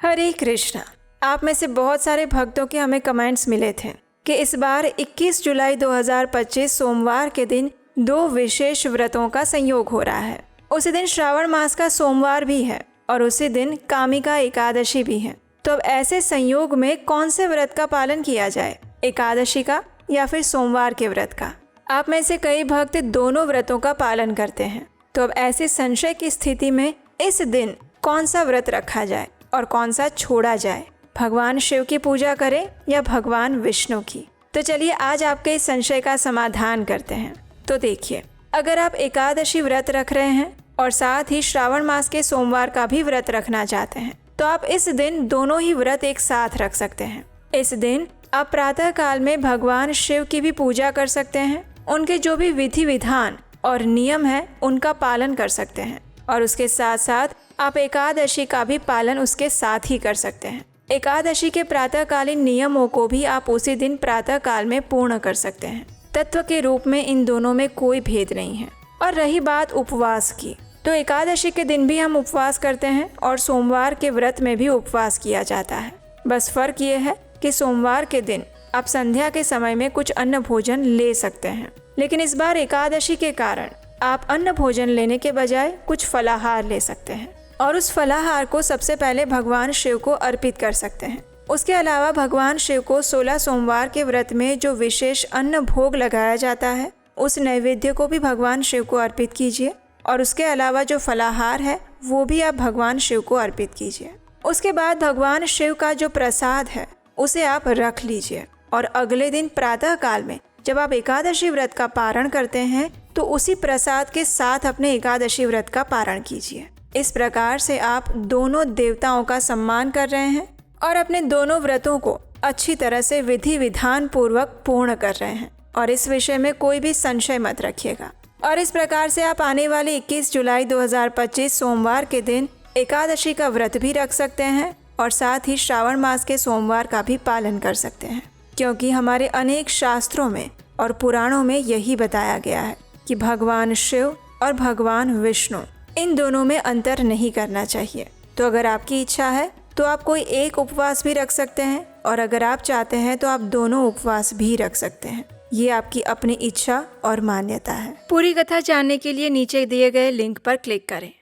हरे कृष्णा। आप में से बहुत सारे भक्तों के हमें कमेंट्स मिले थे कि इस बार 21 जुलाई 2025 सोमवार के दिन दो विशेष व्रतों का संयोग हो रहा है। उसी दिन श्रावण मास का सोमवार भी है और उसी दिन कामिका एकादशी भी है। तो अब ऐसे संयोग में कौन से व्रत का पालन किया जाए, एकादशी का या फिर सोमवार के व्रत का? आप में से कई भक्त दोनों व्रतों का पालन करते हैं। तो अब ऐसे संशय की स्थिति में इस दिन कौन सा व्रत रखा जाए और कौन सा छोड़ा जाए, भगवान शिव की पूजा करें या भगवान विष्णु की? तो चलिए आज आपके इस संशय का समाधान करते हैं। तो देखिए, अगर आप एकादशी व्रत रख रहे हैं और साथ ही श्रावण मास के सोमवार का भी व्रत रखना चाहते हैं तो आप इस दिन दोनों ही व्रत एक साथ रख सकते हैं। इस दिन आप प्रातः काल में भगवान शिव की भी पूजा कर सकते हैं, उनके जो भी विधि विधान और नियम है उनका पालन कर सकते हैं और उसके साथ साथ आप एकादशी का भी पालन उसके साथ ही कर सकते हैं। एकादशी के प्रातःकालीन नियमों को भी आप उसी दिन प्रातः काल में पूर्ण कर सकते हैं। तत्व के रूप में इन दोनों में कोई भेद नहीं है। और रही बात उपवास की, तो एकादशी के दिन भी हम उपवास करते हैं और सोमवार के व्रत में भी उपवास किया जाता है। बस फर्क ये है कि सोमवार के दिन आप संध्या के समय में कुछ अन्न भोजन ले सकते हैं, लेकिन इस बार एकादशी के कारण आप अन्न भोजन लेने के बजाय कुछ फलाहार ले सकते हैं और उस फलाहार को सबसे पहले भगवान शिव को अर्पित कर सकते हैं। उसके अलावा भगवान शिव को 16 सोमवार के व्रत में जो विशेष अन्न भोग लगाया जाता है उस नैवेद्य को भी भगवान शिव को अर्पित कीजिए और उसके अलावा जो फलाहार है वो भी आप भगवान शिव को अर्पित कीजिए। उसके बाद भगवान शिव का जो प्रसाद है उसे आप रख लीजिए और अगले दिन प्रातः काल में जब आप एकादशी व्रत का पारण करते हैं तो उसी प्रसाद के साथ अपने एकादशी व्रत का पारण कीजिए। इस प्रकार से आप दोनों देवताओं का सम्मान कर रहे हैं और अपने दोनों व्रतों को अच्छी तरह से विधि विधान पूर्वक पूर्ण कर रहे हैं और इस विषय में कोई भी संशय मत रखिएगा। और इस प्रकार से आप आने वाले 21 जुलाई 2025 सोमवार के दिन एकादशी का व्रत भी रख सकते हैं और साथ ही श्रावण मास के सोमवार का भी पालन कर सकते हैं, क्योंकि हमारे अनेक शास्त्रों में और पुराणों में यही बताया गया है कि भगवान शिव और भगवान विष्णु इन दोनों में अंतर नहीं करना चाहिए। तो अगर आपकी इच्छा है तो आप कोई एक उपवास भी रख सकते हैं और अगर आप चाहते हैं तो आप दोनों उपवास भी रख सकते हैं। ये आपकी अपनी इच्छा और मान्यता है। पूरी कथा जानने के लिए नीचे दिए गए लिंक पर क्लिक करें।